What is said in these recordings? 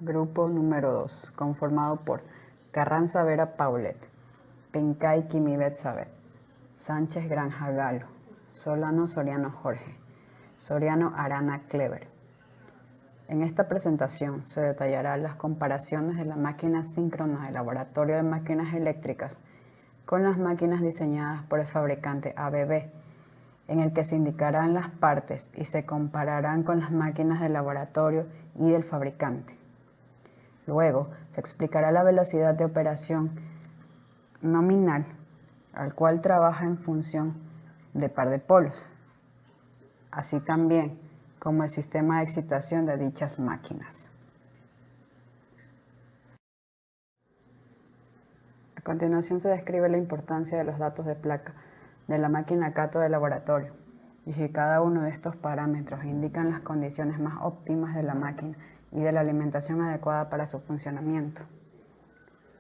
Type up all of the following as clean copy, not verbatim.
Grupo número 2, conformado por Carranza Vera Paulet, Pencay Kimi Betsabé, Sánchez Granja Galo, Solano Soriano Jorge, Soriano Arana Clever. En esta presentación se detallarán las comparaciones de la máquina síncrona del Laboratorio de Máquinas Eléctricas con las máquinas diseñadas por el fabricante ABB, en el que se indicarán las partes y se compararán con las máquinas del laboratorio y del fabricante. Luego se explicará la velocidad de operación nominal, al cual trabaja en función de par de polos, así también como el sistema de excitación de dichas máquinas. A continuación se describe la importancia de los datos de placa de la máquina Cato de laboratorio y que cada uno de estos parámetros indican las condiciones más óptimas de la máquina y de la alimentación adecuada para su funcionamiento.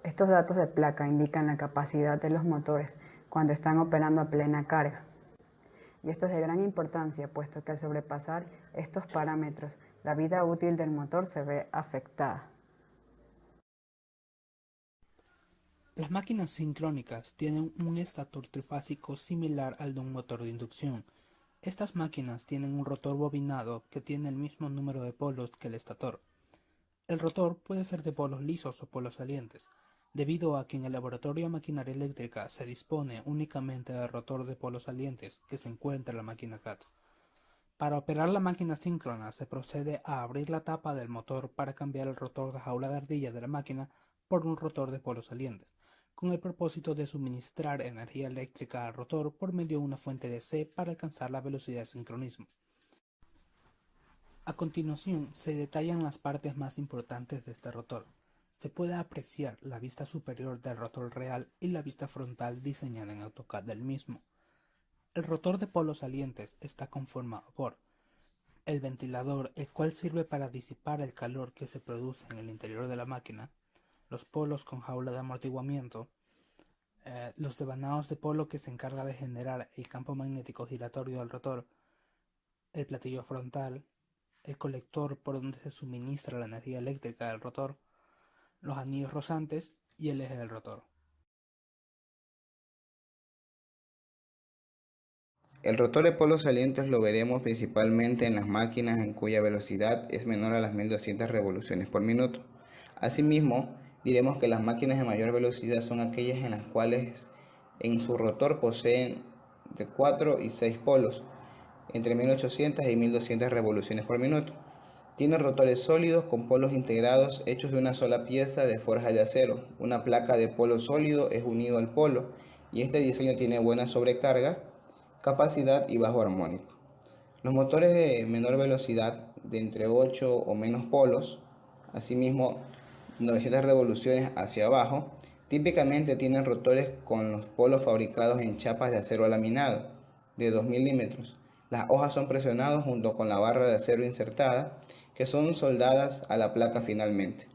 Estos datos de placa indican la capacidad de los motores cuando están operando a plena carga. Y esto es de gran importancia, puesto que al sobrepasar estos parámetros, la vida útil del motor se ve afectada. Las máquinas sincrónicas tienen un estator trifásico similar al de un motor de inducción. Estas máquinas tienen un rotor bobinado que tiene el mismo número de polos que el estator. El rotor puede ser de polos lisos o polos salientes, debido a que en el laboratorio de maquinaria eléctrica se dispone únicamente del rotor de polos salientes que se encuentra en la máquina Cato. Para operar la máquina síncrona se procede a abrir la tapa del motor para cambiar el rotor de jaula de ardilla de la máquina por un rotor de polos salientes, con el propósito de suministrar energía eléctrica al rotor por medio de una fuente DC para alcanzar la velocidad de sincronismo. A continuación se detallan las partes más importantes de este rotor. Se puede apreciar la vista superior del rotor real y la vista frontal diseñada en AutoCAD del mismo. El rotor de polos salientes está conformado por el ventilador, el cual sirve para disipar el calor que se produce en el interior de la máquina, los polos con jaula de amortiguamiento, los devanados de polo que se encarga de generar el campo magnético giratorio del rotor, el platillo frontal, el colector por donde se suministra la energía eléctrica del rotor, los anillos rozantes y el eje del rotor. El rotor de polos salientes lo veremos principalmente en las máquinas en cuya velocidad es menor a las 1200 revoluciones por minuto. Asimismo, diremos que las máquinas de mayor velocidad son aquellas en las cuales en su rotor poseen de 4 y 6 polos, entre 1800 y 1200 revoluciones por minuto. Tiene rotores sólidos con polos integrados hechos de una sola pieza de forja de acero. Una placa de polo sólido es unido al polo y este diseño tiene buena sobrecarga, capacidad y bajo armónico. Los motores de menor velocidad, de entre 8 o menos polos, asimismo 900 revoluciones hacia abajo, típicamente tienen rotores con los polos fabricados en chapas de acero laminado de 2 milímetros. Las hojas son presionadas junto con la barra de acero insertada, que son soldadas a la placa finalmente.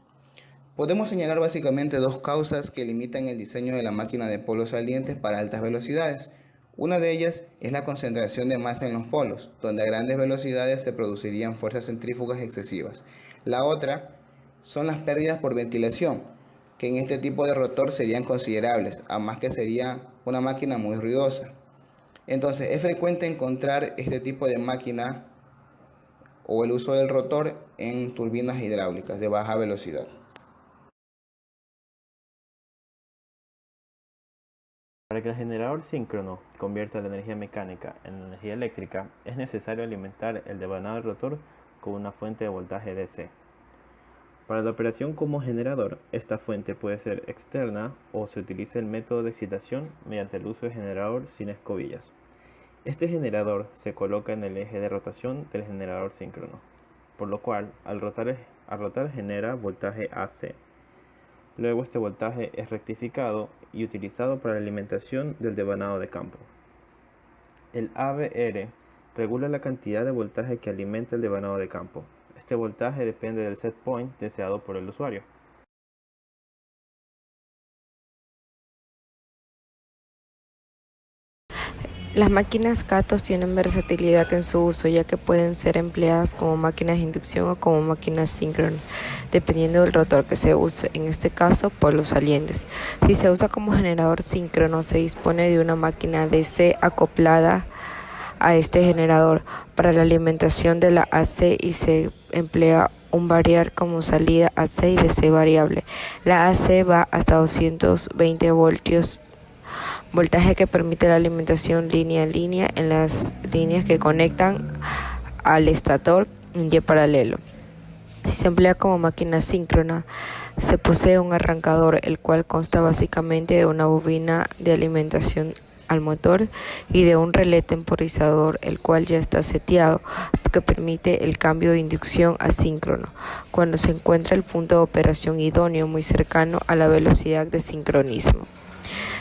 Podemos señalar básicamente dos causas que limitan el diseño de la máquina de polos salientes para altas velocidades. Una de ellas es la concentración de masa en los polos, donde a grandes velocidades se producirían fuerzas centrífugas excesivas. La otra son las pérdidas por ventilación, que en este tipo de rotor serían considerables, además que sería una máquina muy ruidosa. Entonces, es frecuente encontrar este tipo de máquina o el uso del rotor en turbinas hidráulicas de baja velocidad. Para que el generador síncrono convierta la energía mecánica en energía eléctrica, es necesario alimentar el devanado del rotor con una fuente de voltaje DC. Para la operación como generador, esta fuente puede ser externa o se utiliza el método de excitación mediante el uso de generador sin escobillas. Este generador se coloca en el eje de rotación del generador síncrono, por lo cual al rotar genera voltaje AC. Luego este voltaje es rectificado y utilizado para la alimentación del devanado de campo. El AVR regula la cantidad de voltaje que alimenta el devanado de campo. Este voltaje depende del set point deseado por el usuario. Las máquinas CATOS tienen versatilidad en su uso, ya que pueden ser empleadas como máquinas de inducción o como máquinas síncronas, dependiendo del rotor que se use, en este caso polos salientes. Si se usa como generador síncrono, se dispone de una máquina DC acoplada a este generador para la alimentación de la AC y se emplea un variar como salida AC y DC variable. La AC va hasta 220 voltios, voltaje que permite la alimentación línea a línea en las líneas que conectan al estator en Y paralelo. Si se emplea como máquina síncrona, se posee un arrancador, el cual consta básicamente de una bobina de alimentación al motor y de un relé temporizador, el cual ya está seteado, que permite el cambio de inducción a síncrono cuando se encuentra el punto de operación idóneo muy cercano a la velocidad de sincronismo.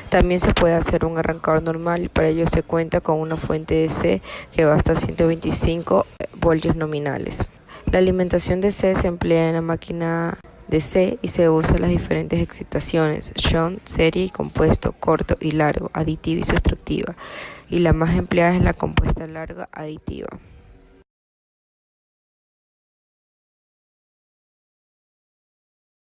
También se puede hacer un arrancador normal y para ello se cuenta con una fuente DC que va hasta 125 voltios nominales. La alimentación DC se emplea en la máquina DC y se usa en las diferentes excitaciones: shunt, serie y compuesto, corto y largo, aditiva y sustractiva, y la más empleada es la compuesta larga aditiva.